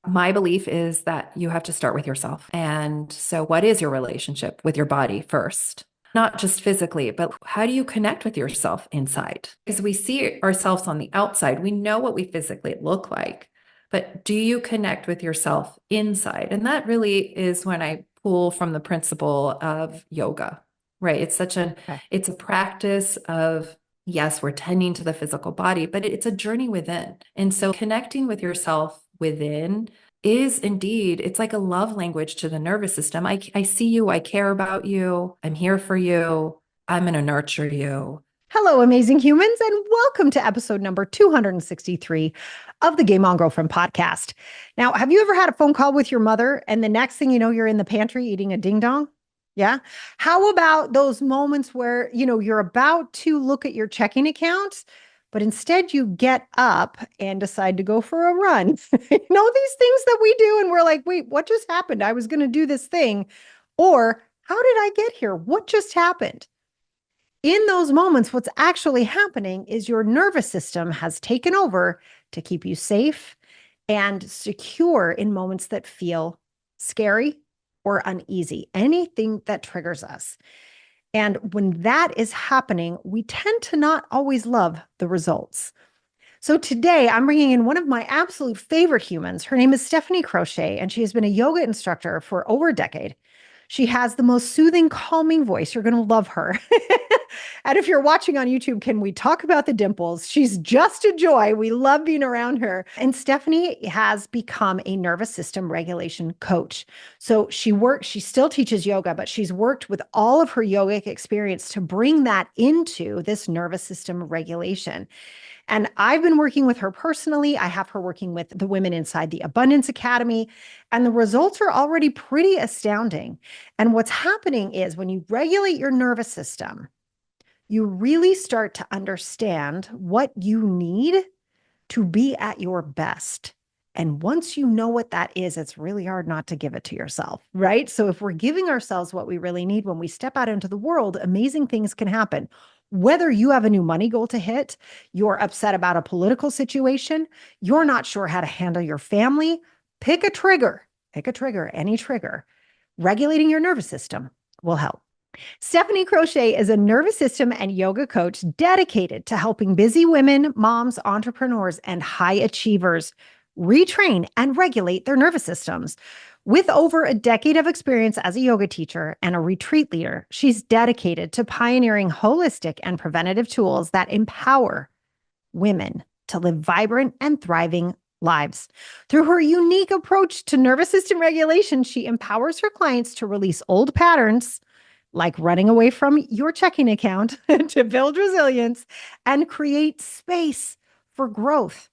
My belief is that you have to start with yourself. And so, what is your relationship with your body first? Not just physically, but how do you connect with yourself inside? Because we see ourselves on the outside, we know what we physically look like, but do you connect with yourself inside? And that really is when I pull from the principle of yoga, right? Okay. It's a practice of, yes, we're tending to the physical body, but it's a journey within. And so connecting with yourself within is indeed, it's like a love language to the nervous system. I see you, I care about you, I'm here for you, I'm going to nurture you. Hello, amazing humans, and welcome to episode number 263 of the Game On Girlfriend podcast. Now, have you ever had a phone call with your mother and the next thing you know, you're in the pantry eating a ding dong? Yeah. How about those moments where, you're about to look at your checking account, but instead you get up and decide to go for a run? These things that we do, and we're like, wait, what just happened? I was going to do this thing. Or how did I get here? What just happened? In those moments, what's actually happening is your nervous system has taken over to keep you safe and secure in moments that feel scary or uneasy, anything that triggers us. And when that is happening, we tend to not always love the results. So today I'm bringing in one of my absolute favorite humans. Her name is Stephanie Crochet, and she has been a yoga instructor for over a decade. She has the most soothing, calming voice. You're going to love her. And if you're watching on YouTube, can we talk about the dimples? She's just a joy. We love being around her. And Stephanie has become a nervous system regulation coach. So she still teaches yoga, but she's worked with all of her yogic experience to bring that into this nervous system regulation. And I've been working with her personally. I have her working with the women inside the Abundance Academy, and the results are already pretty astounding. And what's happening is when you regulate your nervous system, you really start to understand what you need to be at your best. And once you know what that is, it's really hard not to give it to yourself, right? So if we're giving ourselves what we really need when we step out into the world, amazing things can happen. Whether you have a new money goal to hit, you're upset about a political situation, you're not sure how to handle your family, pick a trigger, any trigger. Regulating your nervous system will help. Stephanie Crochet is a nervous system and yoga coach dedicated to helping busy women, moms, entrepreneurs, and high achievers retrain and regulate their nervous systems. With over a decade of experience as a yoga teacher and a retreat leader, she's dedicated to pioneering holistic and preventative tools that empower women to live vibrant and thriving lives. Through her unique approach to nervous system regulation, she empowers her clients to release old patterns like running away from your checking account to build resilience and create space for growth.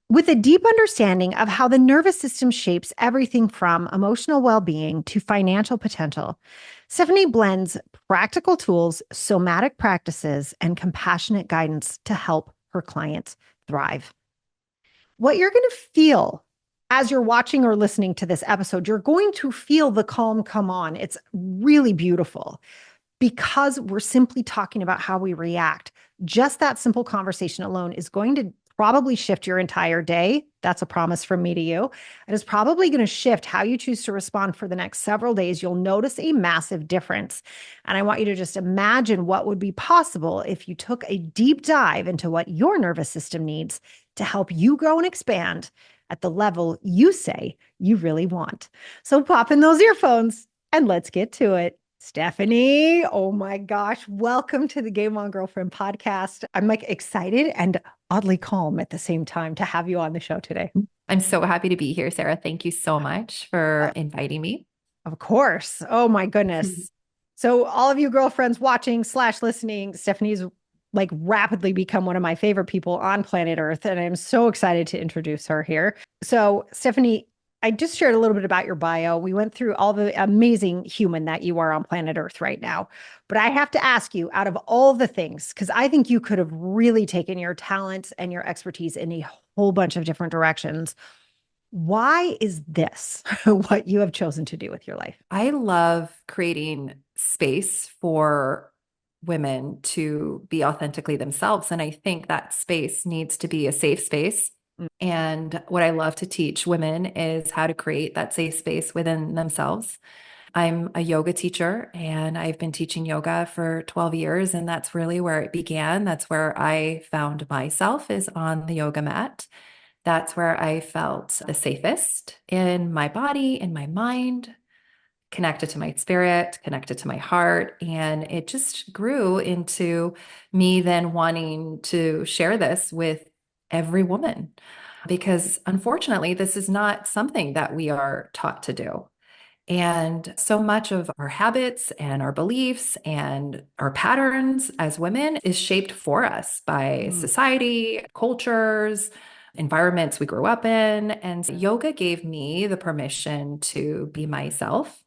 With a deep understanding of how the nervous system shapes everything from emotional well being to financial potential, Stephanie blends practical tools, somatic practices, and compassionate guidance to help her clients thrive. What you're going to feel as you're watching or listening to this episode, you're going to feel the calm come on. It's really beautiful because we're simply talking about how we react. Just that simple conversation alone is going to probably shift your entire day. That's a promise from me to you. It is probably going to shift how you choose to respond for the next several days. You'll notice a massive difference. And I want you to just imagine what would be possible if you took a deep dive into what your nervous system needs to help you grow and expand at the level you say you really want. So pop in those earphones and let's get to it. Stephanie, oh my gosh, welcome to the Game On Girlfriend podcast. I'm like excited and oddly calm at the same time to have you on the show today. I'm so happy to be here, Sarah. Thank you so much for inviting me. Of course. Oh my goodness. So all of you girlfriends watching slash listening, Stephanie's like rapidly become one of my favorite people on planet Earth. And I'm so excited to introduce her here. So Stephanie, I just shared a little bit about your bio. We went through all the amazing human that you are on planet Earth right now. But I have to ask you, out of all the things, because I think you could have really taken your talents and your expertise in a whole bunch of different directions. Why is this what you have chosen to do with your life? I love creating space for women to be authentically themselves. And I think that space needs to be a safe space. And what I love to teach women is how to create that safe space within themselves. I'm a yoga teacher and I've been teaching yoga for 12 years. And that's really where it began. That's where I found myself is on the yoga mat. That's where I felt the safest in my body, in my mind, connected to my spirit, connected to my heart. And it just grew into me then wanting to share this with every woman. Because unfortunately, this is not something that we are taught to do. And so much of our habits and our beliefs and our patterns as women is shaped for us by Mm, society, cultures, environments we grew up in. And yoga gave me the permission to be myself.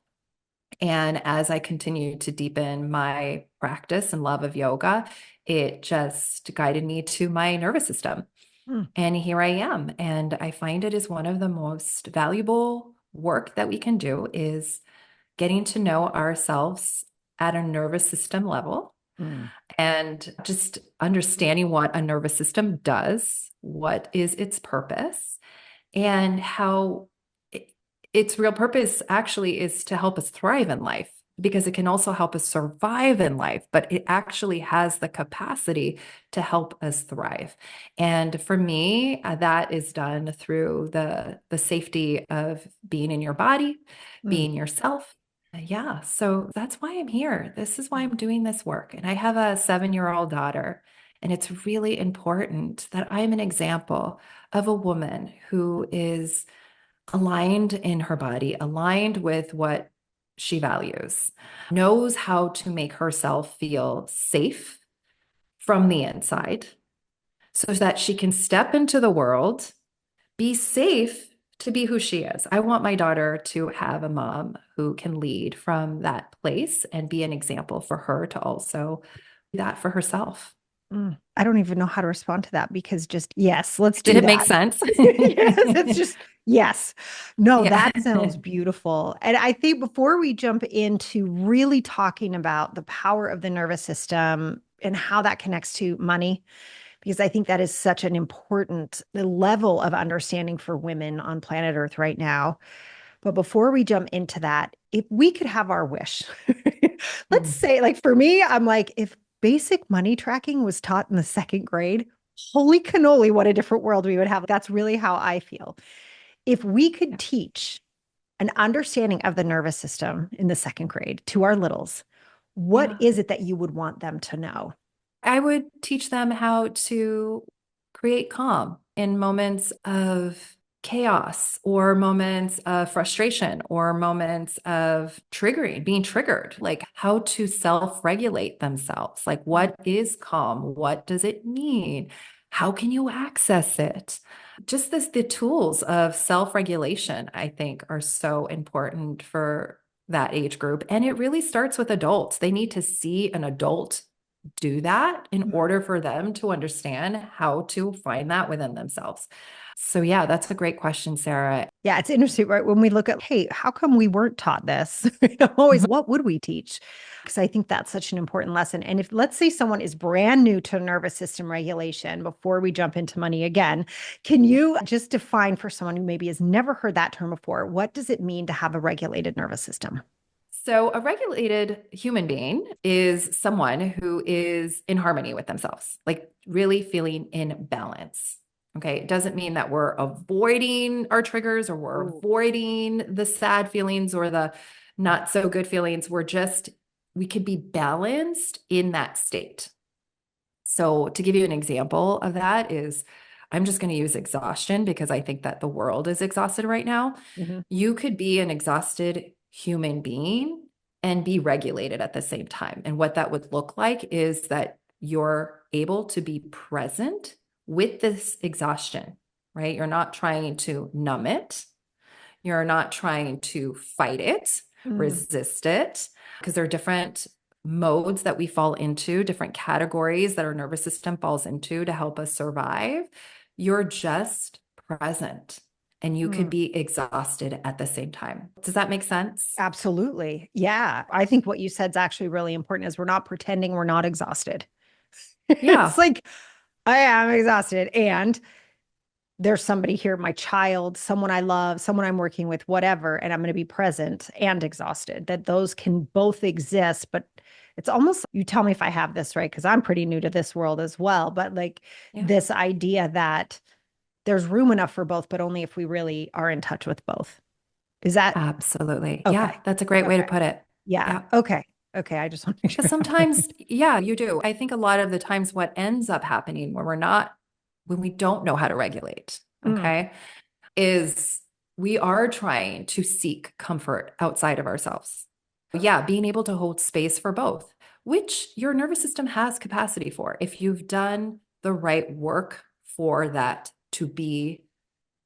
And as I continued to deepen my practice and love of yoga, it just guided me to my nervous system. mm, And here I am. And I find it is one of the most valuable work that we can do is getting to know ourselves at a nervous system level mm, and just understanding what a nervous system does, what is its purpose, and how its real purpose actually is to help us thrive in life because it can also help us survive in life, but it actually has the capacity to help us thrive. And for me, that is done through the safety of being in your body, mm. being yourself. Yeah, so that's why I'm here. This is why I'm doing this work. And I have a 7-year-old daughter, and it's really important that I'm an example of a woman who is aligned in her body, aligned with what she values, knows how to make herself feel safe from the inside so that she can step into the world, be safe to be who she is. I want my daughter to have a mom who can lead from that place and be an example for her to also do that for herself. I don't even know how to respond to that because just yes, let's Did do it make that. sense? Yes, it's just yes. No, Yeah. that sounds beautiful. And I think before we jump into really talking about the power of the nervous system and how that connects to money, because I think that is such an important level of understanding for women on planet Earth right now. But before we jump into that, if we could have our wish, let's Mm, say, like for me, I'm like, if basic money tracking was taught in the second grade, holy cannoli, what a different world we would have. That's really how I feel. If we could yeah. teach an understanding of the nervous system in the second grade to our littles, what Yeah. is it that you would want them to know? I would teach them how to create calm in moments of chaos or moments of frustration or moments of triggering, being triggered, like how to self regulate themselves. Like, what is calm? What does it mean? How can you access it? Just the tools of self regulation, I think, are so important for that age group. And it really starts with adults. They need to see an adult do that in order for them to understand how to find that within themselves. So, yeah, that's a great question, Sarah. Yeah, it's interesting, right? When we look at, hey, how come we weren't taught this? I'm always, Mhm. what would we teach? Because I think that's such an important lesson. And if, let's say, someone is brand new to nervous system regulation, before we jump into money again, can you just define for someone who maybe has never heard that term before, what does it mean to have a regulated nervous system? So, a regulated human being is someone who is in harmony with themselves, like really feeling in balance. Okay. It doesn't mean that we're avoiding our triggers or we're Ooh. avoiding the sad feelings or the not so good feelings. We could be balanced in that state. So, to give you an example of that is I'm just going to use exhaustion because I think that the world is exhausted right now. Mhm. You could be an exhausted human being and be regulated at the same time. And what that would look like is that you're able to be present with this exhaustion, right? You're not trying to numb it. You're not trying to fight it, Mm, resist it, because there are different modes that we fall into, different categories that our nervous system falls into to help us survive. You're just present and you could mm. be exhausted at the same time. Does that make sense? Absolutely. Yeah. I think what you said is actually really important is we're not pretending we're not exhausted. It's Yeah. like, I am exhausted. And there's somebody here, my child, someone I love, someone I'm working with, whatever, and I'm going to be present and exhausted, that those can both exist. But it's almost, you tell me if I have this right, because I'm pretty new to this world as well. But like Yeah. this idea that there's room enough for both, but only if we really are in touch with both. Is that Absolutely. okay? Yeah, that's a great way to Okay. put it. Yeah. Yeah. Okay. Okay. I just want to make Because sure. sometimes, yeah, you do. I think a lot of the times what ends up happening when we don't know how to regulate, Mm, okay, is we are trying to seek comfort outside of ourselves. Yeah, being able to hold space for both, which your nervous system has capacity for. If you've done the right work for that to be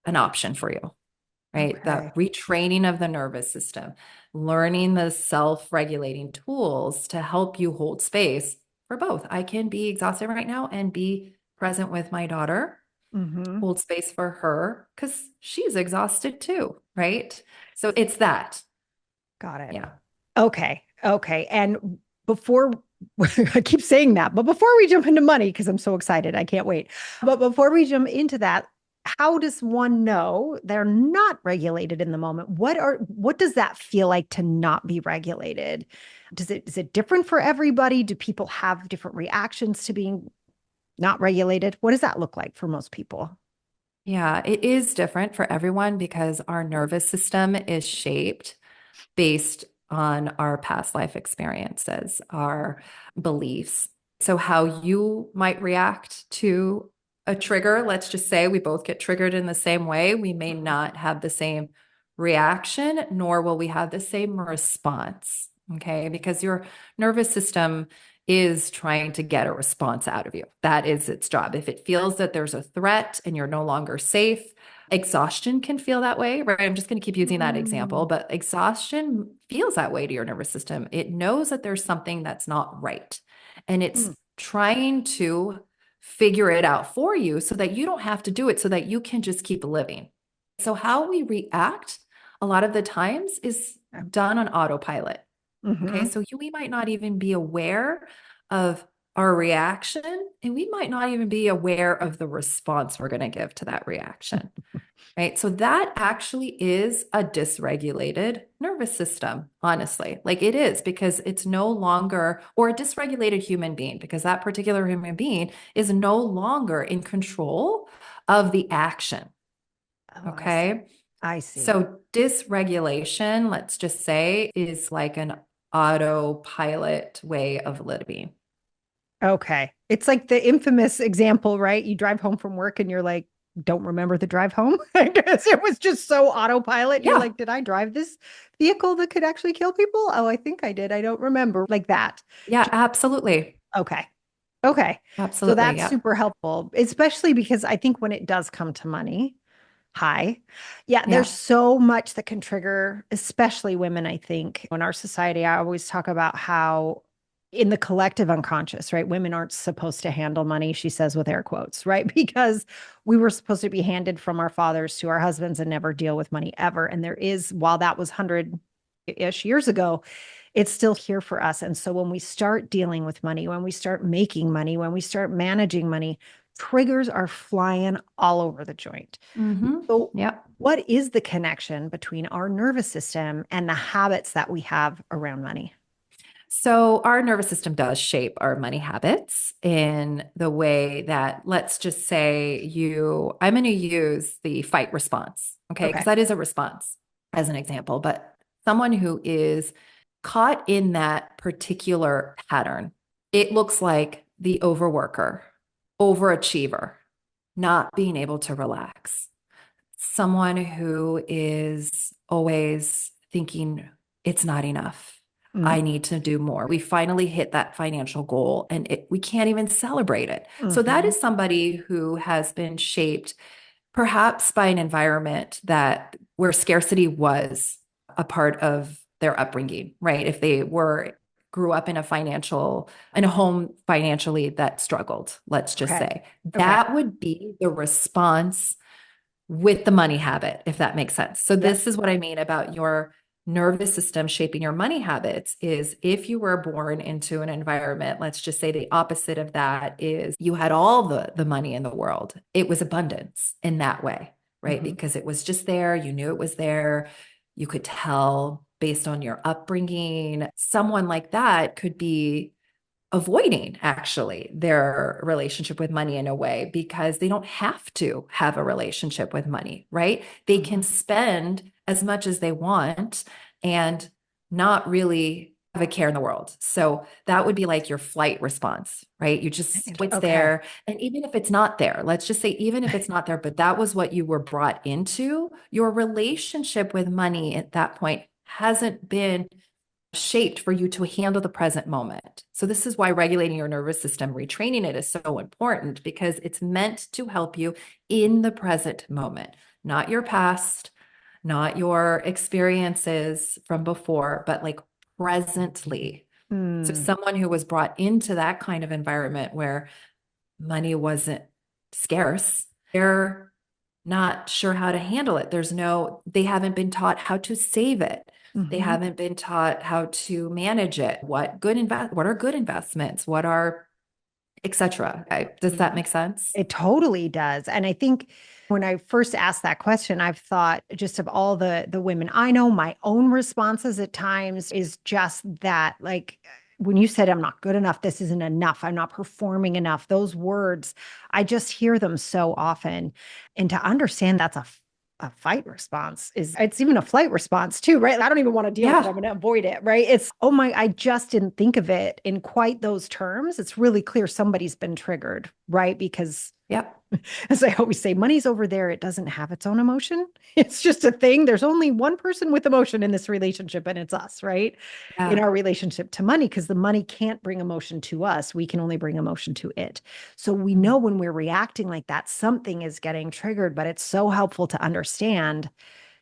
an option for you, right? The okay. retraining of the nervous system, learning the self regulating tools to help you hold space for both. I can be exhausted right now and be present with my daughter, Hmm. hold space for her because she's exhausted too, right? So it's that. Got it. Yeah. Okay. Okay. And before I keep saying that, but before we jump into money, because I'm so excited, I can't wait. But before we jump into that, how does one know they're not regulated in the moment? What does that feel like to not be regulated? Is it different for everybody? Do people have different reactions to being not regulated? What does that look like for most people? Yeah, it is different for everyone because our nervous system is shaped based on our past life experiences, our beliefs. So, how you might react to a trigger, let's just say we both get triggered in the same way, we may not have the same reaction, nor will we have the same response. Okay. Because your nervous system is trying to get a response out of you. That is its job. If it feels that there's a threat and you're no longer safe, exhaustion can feel that way, right? I'm just going to keep using that example, Mm, but exhaustion feels that way to your nervous system. It knows that there's something that's not right. And it's mm, trying to figure it out for you so that you don't have to do it, so that you can just keep living. So, how we react a lot of the times is done on autopilot. Okay. mm-hmm. So, we might not even be aware of our reaction, and we might not even be aware of the response we're going to give to that reaction. Right. So that actually is a dysregulated nervous system, honestly. Like it is because it's no longer, or a dysregulated human being, because that particular human being is no longer in control of the action. Oh, I see. Okay. I see. So dysregulation, let's just say, is like an autopilot way of living. Okay. It's like the infamous example, right? You drive home from work and you're like, don't remember the drive home. I guess it was just so autopilot. You're Yeah. like, did I drive this vehicle that could actually kill people? Oh, I think I did. I don't remember like that. Yeah. Absolutely. Okay. Okay. So Absolutely. that's Yeah. super helpful, especially because I think when it does come to money, hi. Yeah, there's Yeah. so much that can trigger, especially women, I think. In our society, I always talk about how in the collective unconscious, right? Women aren't supposed to handle money, she says with air quotes, right? Because we were supposed to be handed from our fathers to our husbands and never deal with money ever. And there is, while that was 100-ish years ago, it's still here for us. And so when we start dealing with money, when we start making money, when we start managing money, triggers are flying all over the joint. Mm-hmm. So, Yep. what is the connection between our nervous system and the habits that we have around money? So, our nervous system does shape our money habits in the way that, let's just say, I'm going to use the fight response, okay? Because Okay. that is a response as an example, but someone who is caught in that particular pattern, it looks like the overworker, overachiever, not being able to relax, someone who is always thinking it's not enough. Mm, I need to do more. We finally hit that financial goal and we can't even celebrate it. So that mhm, is somebody who has been shaped perhaps by an environment that where scarcity was a part of their upbringing, right? If they grew up in a home financially that struggled, let's just okay. say, Okay. that would be the response with the money habit, if that makes sense. So Yep. this is what I mean about your nervous system shaping your money habits is if you were born into an environment, let's just say the opposite of that is you had all the money in the world. It was abundance in that way, right? Mm-hmm. Because it was just there. You knew it was there. You could tell based on your upbringing. Someone like that could be avoiding actually their relationship with money in a way because they don't have to have a relationship with money, right? They Mm-hmm. can spend as much as they want and not really have a care in the world. So that would be like your flight response, right? You just, it's Okay. there. And even if it's not there, let's just say, even if it's not there, but that was what you were brought into, your relationship with money at that point hasn't been shaped for you to handle the present moment. So this is why regulating your nervous system, retraining it is so important because it's meant to help you in the present moment, not your past, not your experiences from before, but like presently. So Mm. someone who was brought into that kind of environment where money wasn't scarce, they're not sure how to handle it. They haven't been taught how to save it. They Mm-hmm. haven't been taught how to manage it. What are good investments? What are, etc. Does that make sense? It totally does. And I think when I first asked that question, I've thought just of all the women I know, my own responses at times is just that like when you said I'm not good enough, this isn't enough, I'm not performing enough, those words, I just hear them so often. And to understand that's a fight response is it's even a flight response too, right? I don't even want to deal with it. I'm Yeah. going to avoid it, right? It's, oh my, I just didn't think of it in quite those terms. It's really clear somebody's been triggered, right? Because Yep. as I always say, money's over there. It doesn't have its own emotion. It's just a thing. There's only one person with emotion in this relationship, and it's us, right? In Yeah. our relationship to money, because the money can't bring emotion to us. We can only bring emotion to it. So we know when we're reacting like that, something is getting triggered, but it's so helpful to understand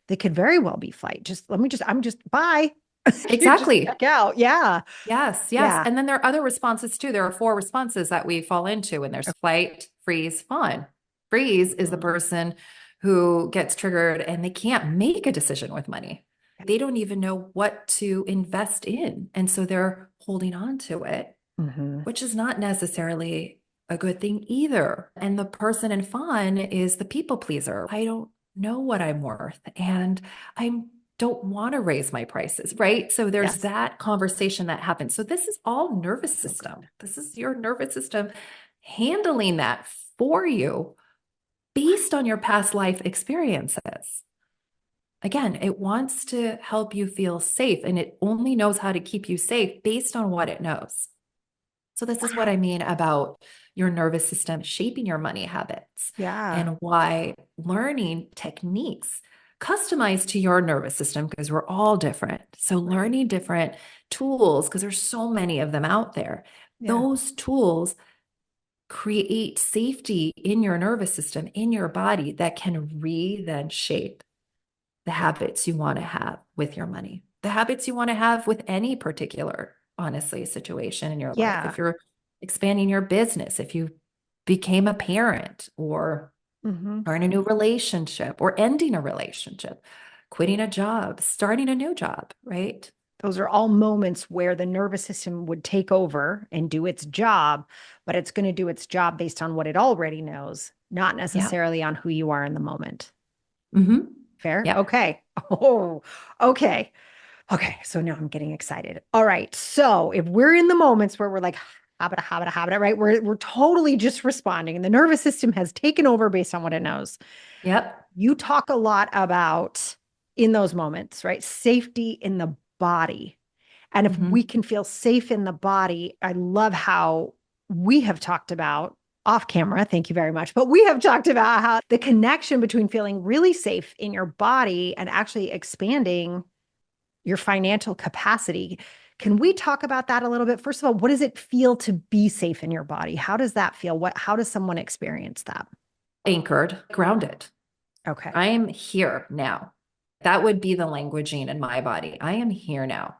that could very well be fight. I'm just, bye. You just Exactly. check out. Yeah. Yes, yes. Yeah. And then there are other responses too. There are four responses that we fall into, and there's flight, freeze, fawn. Freeze is the person who gets triggered and they can't make a decision with money. They don't even know what to invest in. And so they're holding on to it, Mm-hmm. which is not necessarily a good thing either. And the person in fawn is the people pleaser. I don't know what I'm worth. And I don't want to raise my prices, right? So there's Yes. that conversation that happens. So this is all nervous system. This is your nervous system handling that for you based on your past life experiences. Again, it wants to help you feel safe and it only knows how to keep you safe based on what it knows. So this is what I mean about your nervous system shaping your money habits Yeah. and why learning techniques customized to your nervous system, because we're all different. So Right. learning different tools, because there's so many of them out there, Yeah. those tools create safety in your nervous system, in your body that can then shape the habits you want to have with your money, the habits you want to have with any particular, honestly, situation in your life. Yeah. If you're expanding your business, if you became a parent or Mm-hmm. are in a new relationship or ending a relationship, quitting a job, starting a new job, right? Those are all moments where the nervous system would take over and do its job, but it's going to do its job based on what it already knows, not Yeah. necessarily on who you are in the moment. Mm-hmm. Fair? Yep. Okay. Oh, okay. Okay. So now I'm getting excited. All right. So if we're in the moments where we're like, habita, habita, habita, right? We're totally just responding and the nervous system has taken over based on what it knows. Yep. You talk a lot about in those moments, right? Safety in the body. And if we Mm-hmm. can feel safe in the body, I love how we have talked about off camera. Thank you very much. But we have talked about how the connection between feeling really safe in your body and actually expanding your financial capacity. Can we talk about that a little bit? First of all, what does it feel to be safe in your body? How does that feel? How does someone experience that? Anchored, grounded. Okay. I am here now. That would be the languaging in my body. I am here now.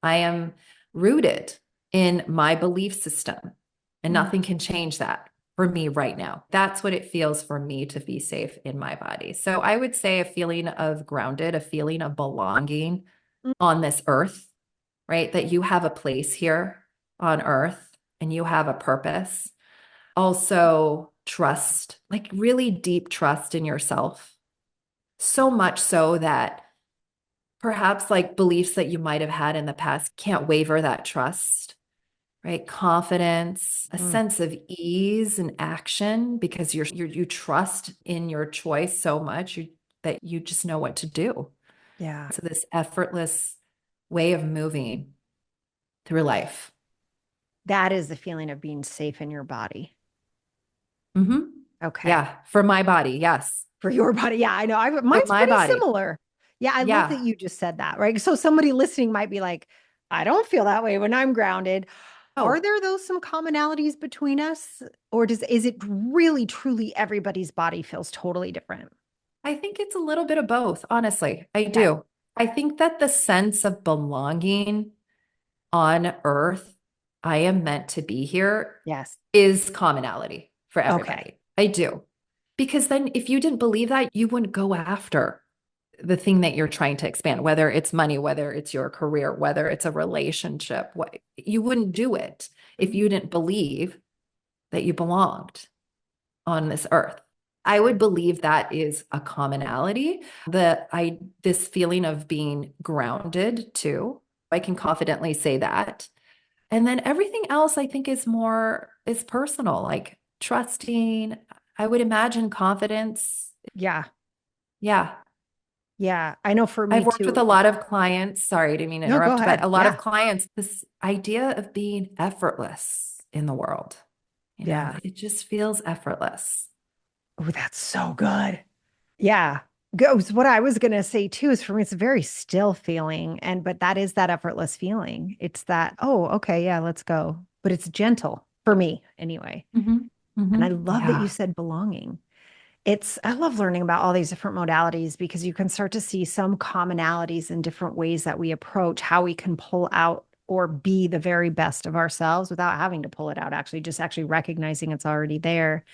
I am rooted in my belief system, and Mm. nothing can change that for me right now. That's what it feels for me to be safe in my body. So I would say a feeling of grounded, a feeling of belonging, on this earth, right? That you have a place here on earth and you have a purpose. Also, trust, like really deep trust in yourself. So much so that perhaps like beliefs that you might have had in the past can't waver that trust, right? Confidence, a Mm, sense of ease and action because you trust in your choice so much that you just know what to do. yeah. So this effortless way of moving through life. That is the feeling of being safe in your body. Hmm. Okay. Yeah, for my body, yes. For your body. Yeah, I know. For Mine's my pretty body. similar. Yeah, I love that Yeah. you just said that, right? So somebody listening might be like, I don't feel that way when I'm grounded. Are Oh, there those some commonalities between us? Or is it really truly everybody's body feels totally different? I think it's a little bit of both, honestly. I Okay. do. I think that the sense of belonging on earth, I am meant to be here, Yes. is commonality for Okay. everybody. I do. Because then if you didn't believe that, you wouldn't go after the thing that you're trying to expand, whether it's money, whether it's your career, whether it's a relationship, you wouldn't do it if Mhm. you didn't believe that you belonged on this earth. I would believe that is a commonality. This feeling of being grounded too. I can confidently say that. And then everything else I think is personal, like trusting. I would imagine confidence. Yeah. Yeah. Yeah. I know for me I've worked with a too. lot of clients. Sorry, I didn't mean to No, go interrupt, but ahead. a lot of Yeah. clients, this idea of being effortless in the world, Yeah. it just feels effortless. Oh, that's so good. Yeah. Goes what I was gonna say too is for me, it's a very still feeling. But that is that effortless feeling. It's that, oh, okay, yeah, let's go. But it's gentle for me anyway. Hmm. And Hmm. I love that you Yeah. said belonging. I love learning about all these different modalities because you can start to see some commonalities in different ways that we approach how we can pull out or be the very best of ourselves without having to pull it out, actually, just actually recognizing it's already there.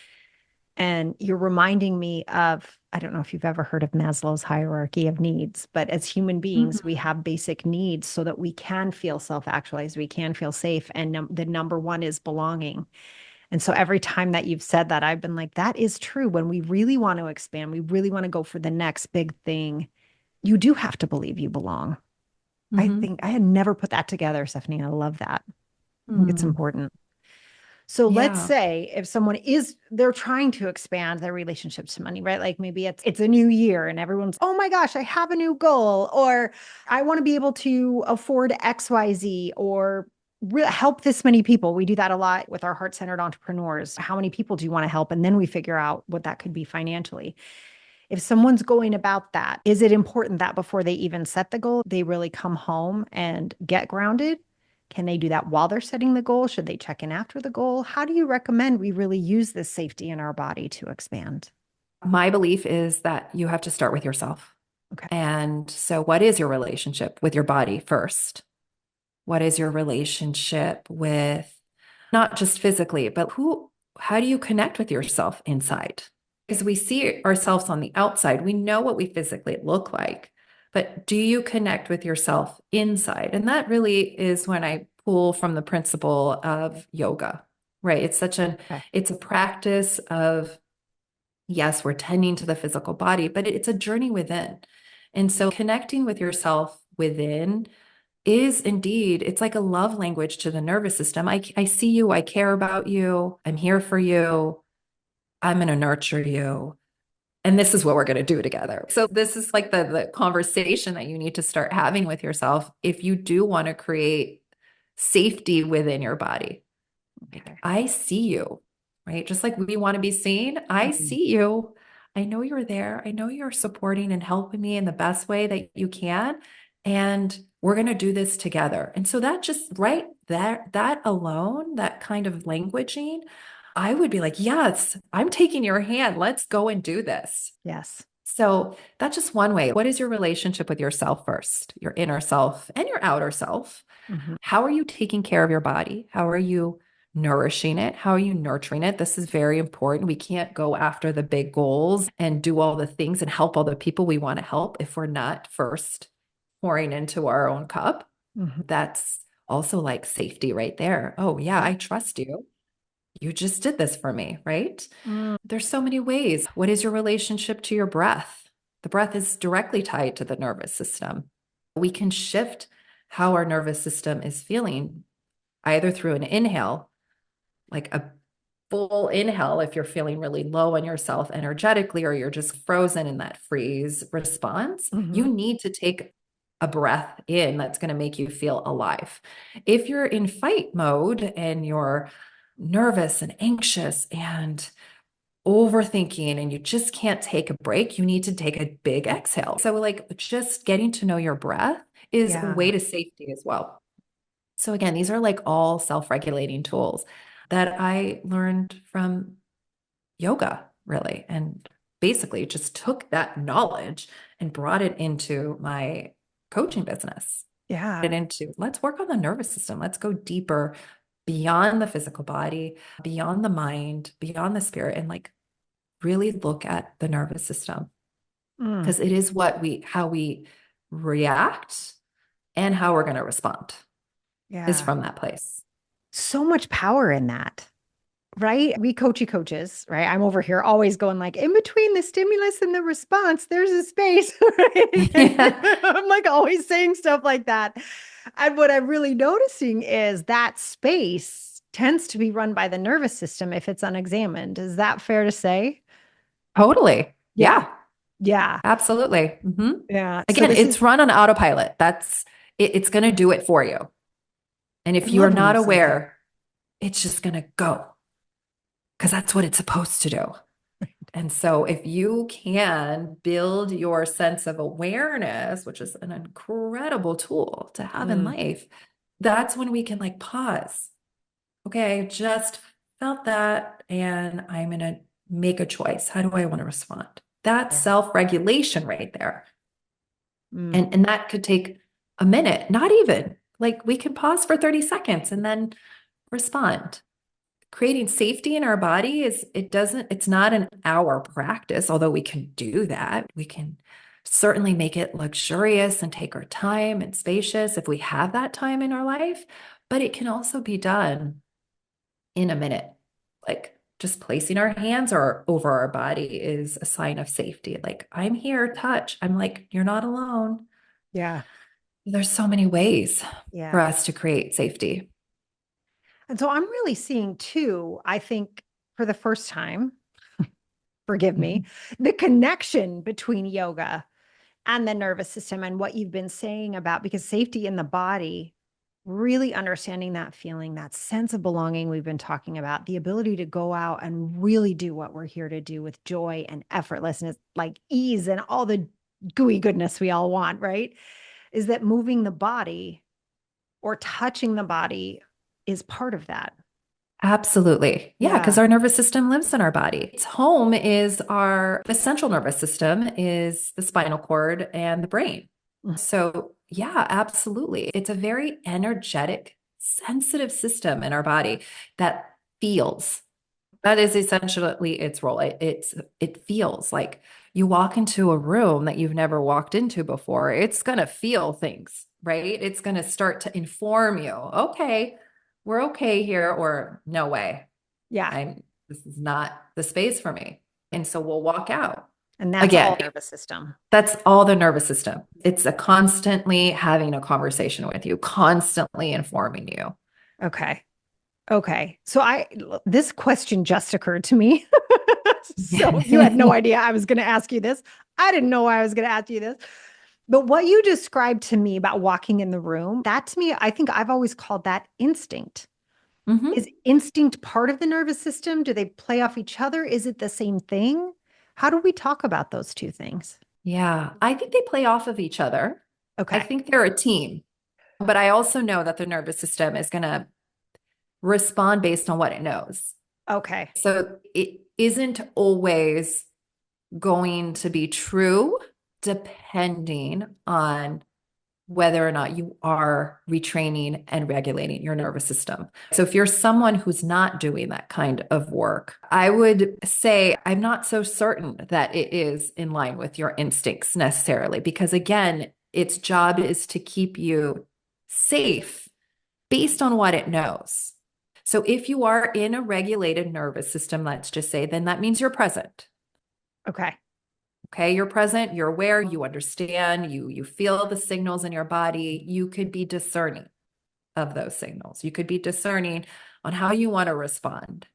And you're reminding me of, I don't know if you've ever heard of Maslow's hierarchy of needs, but as human beings, we Hmm. have basic needs so that we can feel self actualized, we can feel safe. And the number one is belonging. And so every time that you've said that, I've been like, that is true. When we really want to expand, we really want to go for the next big thing, you do have to believe you belong. I Hmm. think I had never put that together, Stephanie. I love that. I think it's Mm. important. So let's Yeah. say if someone they're trying to expand their relationship to money, right? Like maybe it's a new year and everyone's, oh my gosh, I have a new goal, or I want to be able to afford XYZ, or help this many people. We do that a lot with our heart-centered entrepreneurs. How many people do you want to help? And then we figure out what that could be financially. If someone's going about that, is it important that before they even set the goal, they really come home and get grounded? Can they do that while they're setting the goal? Should they check in after the goal? How do you recommend we really use this safety in our body to expand? My belief is that you have to start with yourself. Okay. And so, what is your relationship with your body first? What is your relationship with not just physically, but how do you connect with yourself inside? Because we see ourselves on the outside, we know what we physically look like, but do you connect with yourself inside? And that really is when I pull from the principle of yoga, right? Okay. It's a practice of, yes, we're tending to the physical body, but it's a journey within. And so connecting with yourself within is indeed, it's like a love language to the nervous system. I see you, I care about you, I'm here for you, I'm going to nurture you. And this is what we're going to do together. So, this is like the conversation that you need to start having with yourself if you do want to create safety within your body. Like, Okay. I see you, right? Just like we want to be seen, I Mhm. see you. I know you're there. I know you're supporting and helping me in the best way that you can. And we're going to do this together. And so that just right there, that alone, that kind of languaging, I would be like, yes, I'm taking your hand. Let's go and do this. Yes. So that's just one way. What is your relationship with yourself first, your inner self and your outer self? Mhm. How are you taking care of your body? How are you nourishing it? How are you nurturing it? This is very important. We can't go after the big goals and do all the things and help all the people we want to help if we're not first pouring into our own cup. Mhm. That's also like safety right there. Oh, yeah, Yeah. I trust you. You just did this for me, right? Mm, There's so many ways. What is your relationship to your breath? The breath is directly tied to the nervous system. We can shift how our nervous system is feeling either through an inhale, like a full inhale if you're feeling really low on yourself energetically, or you're just frozen in that freeze response. You mhm. need to take a breath in that's going to make you feel alive. If you're in fight mode and you're nervous and anxious and overthinking and you just can't take a break, you need to take a big exhale. So, like, just getting to know your breath is a way Yeah. to safety as well. So, again, these are like all self regulating tools that I learned from yoga, really. And basically just took that knowledge and brought it into my coaching business. Yeah. It into let's work on the nervous system. Let's go deeper beyond the physical body, beyond the mind, beyond the spirit, and like really look at the nervous system Mm, because it is how we react and how we're going to respond is yeah. from that place. So much power in that. Right? We coaches, right? I'm over here always going like, in between the stimulus and the response, there's a space, right? Yeah, I'm like always saying stuff like that. And what I'm really noticing is that space tends to be run by the nervous system if it's unexamined. Is that fair to say? totally. Yeah. Yeah, Yeah. absolutely. Yeah. So Again, this is, it's run on autopilot. It's going to do it for you. And I if you are love when you not said that. aware, it's just going to go because that's what it's supposed to do. And so, if you can build your sense of awareness, which is an incredible tool to have in Mm, life, that's when we can like pause. Okay, I just felt that, and I'm going to make a choice. How do I want to respond? That's yeah. self-regulation right there. Mm, And that could take a minute, not even. Like we can pause for 30 seconds and then respond. Creating safety in our body it's not an hour practice, although we can do that. We can certainly make it luxurious and take our time and spacious if we have that time in our life, but it can also be done in a minute. Like just placing our hands over our body is a sign of safety. Like, I'm here, touch. I'm like, you're not alone. yeah. There's so many ways Yeah. for us to create safety. And so I'm really seeing too, I think for the first time, forgive me, the connection between yoga and the nervous system and what you've been saying about because safety in the body, really understanding that feeling, that sense of belonging we've been talking about, the ability to go out and really do what we're here to do with joy and effortlessness, like ease and all the gooey goodness we all want, right? Is that moving the body or touching the body is part of that. Absolutely. Yeah, because Yeah. our nervous system lives in our body. Its home is the central nervous system is the spinal cord and the brain. Mhm. So, yeah, absolutely. It's a very energetic, sensitive system in our body that feels. That is essentially its role. It feels like you walk into a room that you've never walked into before. It's going to feel things, right? It's going to start to inform you. Okay, we're okay here, or no way. Yeah. This is not the space for me. And so we'll walk out. And that's all Again, nervous system. that's all the nervous system. It's a constantly having a conversation with you, constantly informing you. Okay. Okay. So this question just occurred to me. So you had no idea I was going to ask you this. I didn't know I was going to ask you this. But what you described to me about walking in the room, that to me, I think I've always called that instinct. Mhm. Is instinct part of the nervous system? Do they play off each other? Is it the same thing? How do we talk about those two things? Yeah, I think they play off of each other. I Okay. think they're a team, but I also know that the nervous system is going to respond based on what it knows. Okay. So it isn't always going to be true depending on whether or not you are retraining and regulating your nervous system. So if you're someone who's not doing that kind of work, I would say I'm not so certain that it is in line with your instincts necessarily, because again, its job is to keep you safe based on what it knows. So if you are in a regulated nervous system, let's just say, then that means you're present. Okay. Okay, you're present, you're aware, you understand, you feel the signals in your body. You could be discerning of those signals. You could be discerning on how you want to respond.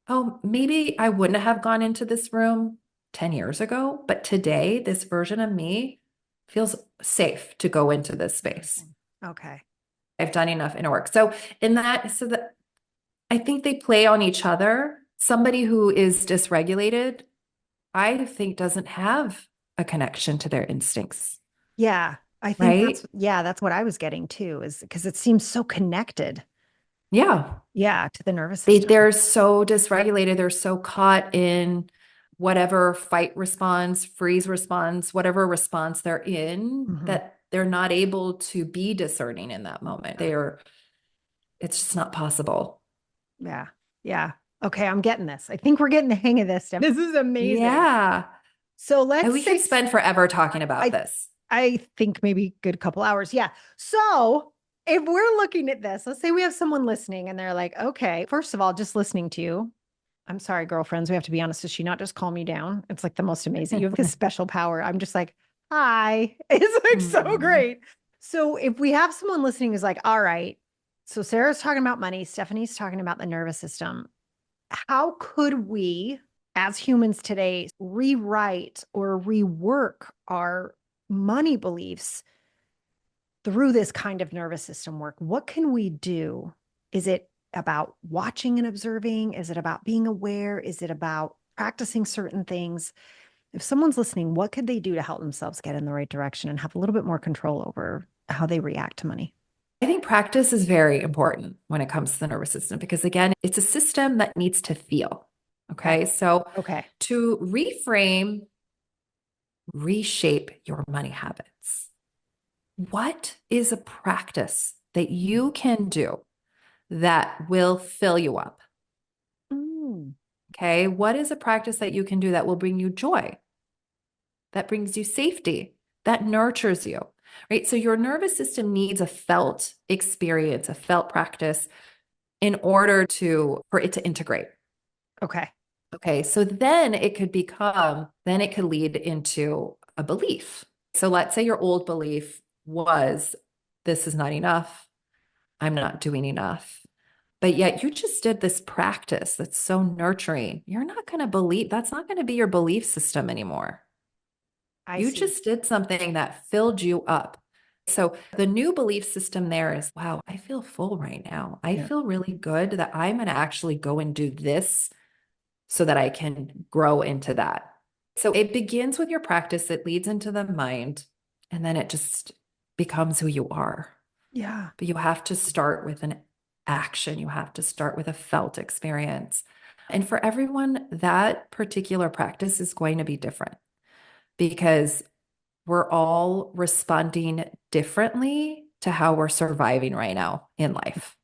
Oh, maybe I wouldn't have gone into this room 10 years ago, but today this version of me feels safe to go into this space. Okay. I've done enough inner work. So that I think they play on each other. Somebody who is dysregulated, I think, doesn't have a connection to their instincts, Yeah. I think right? that's what I was getting too, is because it seems so connected. Yeah. Yeah. To the nervous system. They're so dysregulated. They're so caught in whatever fight response, freeze response, whatever response they're in, Mhm. that they're not able to be discerning in that moment. It's just not possible. Yeah. Yeah. Okay. I'm getting this. I think we're getting the hang of this. This is amazing. Yeah. So And let's we say could spend forever talking about I this. I think maybe a good couple hours. Yeah. So if we're looking at this, let's say we have someone listening and they're like, okay, first of all, just listening to you. I'm sorry, girlfriends. We have to be honest. Does she not just calm me down? It's like the most amazing. You have this special power. I'm just like, hi. It's like so Hmm. great. So if we have someone listening who's like, all right, so Sarah's talking about money, Stephanie's talking about the nervous system. How could we, as humans today, rewrite or rework our money beliefs through this kind of nervous system work? What can we do? Is it about watching and observing? Is it about being aware? Is it about practicing certain things? If someone's listening, what could they do to help themselves get in the right direction and have a little bit more control over how they react to money? I think practice is very important when it comes to the nervous system because, again, it's a system that needs to feel. Okay. Okay. So Okay. to reframe, reshape your money habits. What is a practice that you can do that will fill you up? Mm, Okay. What is a practice that you can do that will bring you joy, that brings you safety, that nurtures you? Right. So your nervous system needs a felt experience, a felt practice in order for it to integrate. okay. Okay. So then it could lead into a belief. So let's say your old belief was, this is not enough. I'm not doing enough. But yet you just did this practice that's so nurturing. You're not going to believe that's not going to be your belief system anymore. I You see. just did something that filled you up. So the new belief system there is, wow, I feel full right now. I Yeah. feel really good that I'm going to actually go and do this so that I can grow into that. So it begins with your practice, it leads into the mind, and then it just becomes who you are. Yeah. But you have to start with an action, you have to start with a felt experience. And for everyone, that particular practice is going to be different because we're all responding differently to how we're surviving right now in life.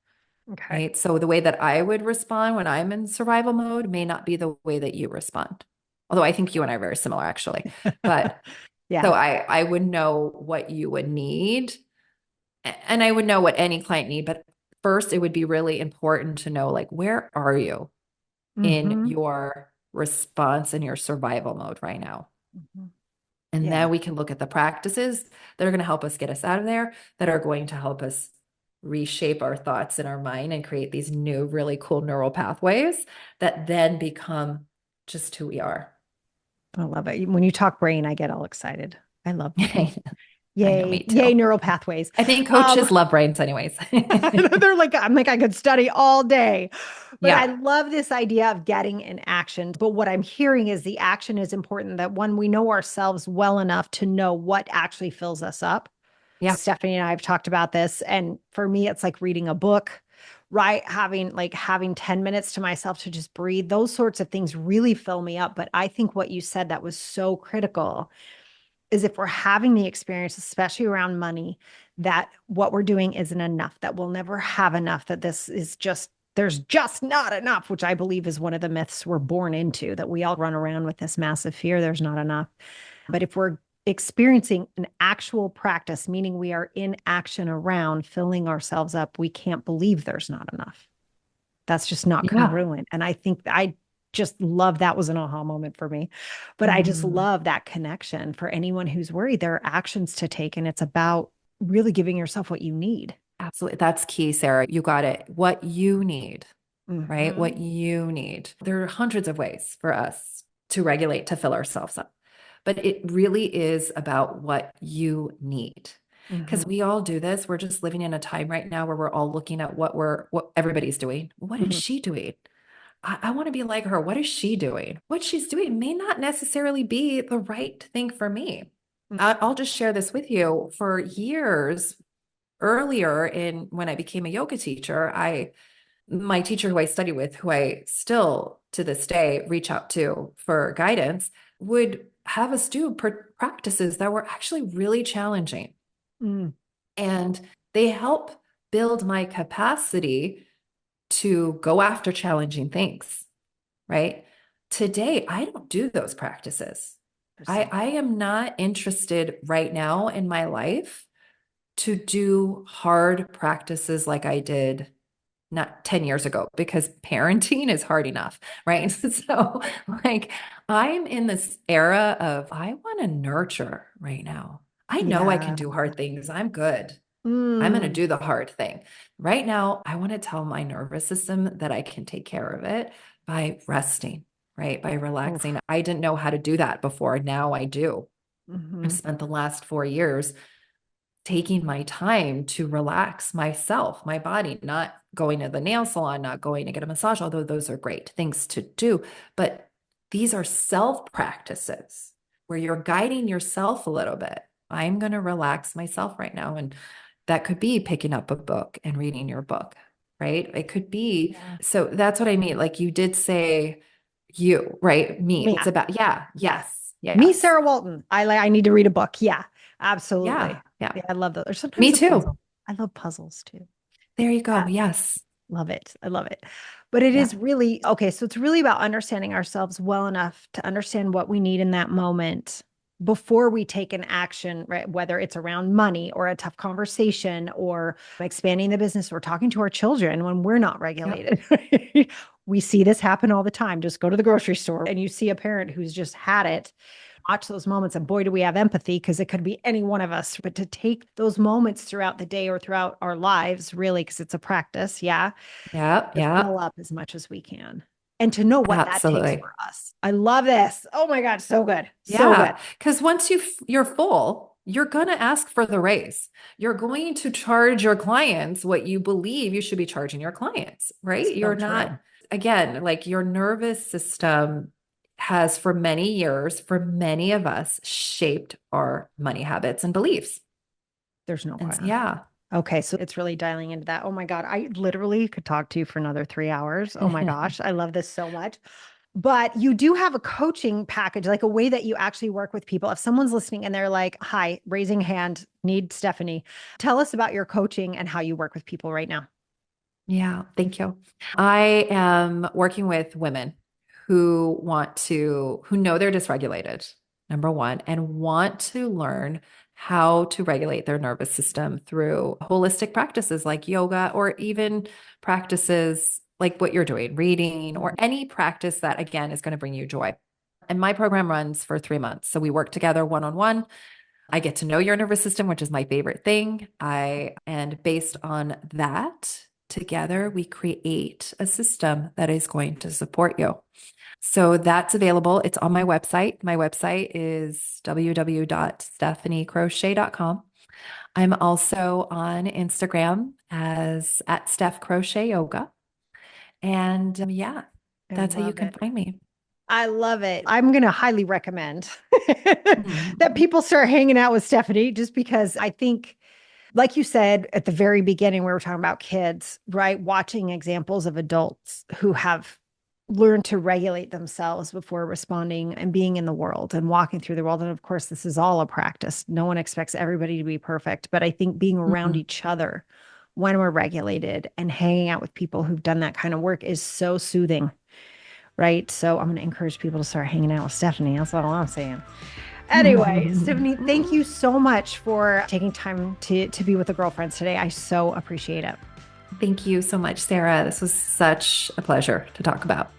Okay. Right. So the way that I would respond when I'm in survival mode may not be the way that you respond. Although I think you and I are very similar, actually. But Yeah. so I would know what you would need and I would know what any client need. But first, it would be really important to know, like, where are you in Hmm. your response in your survival mode right now? Hmm. And Yeah. then we can look at the practices that are going to help us get us out of there, that are going to help us reshape our thoughts in our mind and create these new, really cool neural pathways that then become just who we are. I love it. When you talk brain, I get all excited. I love brain. I know, me Yay. too. Yay, neural pathways. I think Um, coaches love brains, anyways. they're like, I'm like, I could study all day. But I Yeah. love this idea of getting in action. But what I'm hearing is the action is important, that when we know ourselves well enough to know what actually fills us up. Yeah. Stephanie and I have talked about this. And for me, it's like reading a book, right? Having 10 minutes to myself to just breathe. Those sorts of things really fill me up. But I think what you said that was so critical is if we're having the experience, especially around money, that what we're doing isn't enough, that we'll never have enough, that this is just, there's just not enough, which I believe is one of the myths we're born into, that we all run around with this massive fear there's not enough. But if we're experiencing an actual practice, meaning we are in action around filling ourselves up, we can't believe there's not enough. That's just not Yeah. congruent. And I think I just love that was an aha moment for me. But I just Mm, love that connection for anyone who's worried. There are actions to take, and it's about really giving yourself what you need. absolutely. That's key, Sarah. You got it. What you need, right? What Mm-hmm. you need. There are hundreds of ways for us to regulate, to fill ourselves up. But it really is about what you need. Because Mm-hmm. we all do this. We're just living in a time right now where we're all looking at what everybody's doing. What is Mm-hmm. she doing? I want to be like her. What is she doing? What she's doing may not necessarily be the right thing for me. I'll just share this with you. For years earlier in when I became a yoga teacher, my teacher who I study with, who I still to this day reach out to for guidance, would have us do practices that were actually really challenging. Mm-hmm. And they help build my capacity to go after challenging things, right? Today, I don't do those practices. I am not interested right now in my life to do hard practices like I did not 10 years ago because parenting is hard enough, right? So, like, I'm in this era of I want to nurture right now. I know I can Yeah. do hard things. I'm good. I'm going to Mm. do the hard thing. Right now, I want to tell my nervous system that I can take care of it by resting, right? By relaxing. Oof. I didn't know how to do that before. Now I do. I've Mm-hmm. spent the last 4 years taking my time to relax myself, my body, not going to the nail salon, not going to get a massage, although those are great things to do. But these are self practices where you're guiding yourself a little bit. I'm going to relax myself right now. And that could be picking up a book and reading your book, right? It could be. Yeah. So that's what I mean. Like you did say, you, right? Me. Me. It's about, yeah, yes, Me, yes, Sarah Walton. I need to read a book. Yeah, yeah, absolutely. yeah. Yeah, I love those. Or sometimes Me a puzzle. too. I love puzzles too. There you go. Yeah, Yes. love it. I love it. But it Yeah. is really okay. So it's really about understanding ourselves well enough to understand what we need in that moment before we take an action, right? Whether it's around money or a tough conversation or expanding the business or talking to our children when we're not Yep. regulated. We see this happen all the time. Just go to the grocery store and you see a parent who's just had it. Watch those moments, and boy, do we have empathy because it could be any one of us. But to take those moments throughout the day or throughout our lives, really, because it's a practice, yeah, Yep. to fill Yep. up as much as we can and to know what that takes Absolutely. for us. I love this. Oh my God, so good. So good. Yeah. Because once you're full, you're going to ask for the raise. You're going to charge your clients what you believe you should be charging your clients, right? So You're true. not, again, like your nervous system has for many years, for many of us, shaped our money habits and beliefs. There's no And question. yeah. Okay, so it's really dialing into that. Oh my God, I literally could talk to you for another 3 hours. Oh my gosh, I love this so much. But you do have a coaching package, like a way that you actually work with people. If someone's listening and they're like, hi, raising hand, need Stephanie, tell us about your coaching and how you work with people right now. Yeah, thank you. I am working with women who know they're dysregulated, number one, and want to learn how to regulate their nervous system through holistic practices like yoga or even practices like what you're doing, reading, or any practice that, again, is going to bring you joy. And my program runs for 3 months. So we work together one on one. I get to know your nervous system, which is my favorite thing. And based on that, together we create a system that is going to support you. So that's available. It's on my website. My website is www.stephaniecrochet.com. I'm also on Instagram as at Steph Crochet Yoga. And yeah, I that's how you love can it. find me. I love it. I'm going to highly recommend that Mhm. people start hanging out with Stephanie just because I think, like you said at the very beginning, we were talking about kids, right? Watching examples of adults who have learned to regulate themselves before responding and being in the world and walking through the world. And of course, this is all a practice. No one expects everybody to be perfect, but I think being around Mhm. each other when we're regulated and hanging out with people who've done that kind of work is so soothing, right? So I'm going to encourage people to start hanging out with Stephanie. That's all I'm saying. Anyway, Stephanie, thank you so much for taking time to be with the girlfriends today. I so appreciate it. Thank you so much, Sarah. This was such a pleasure to talk about.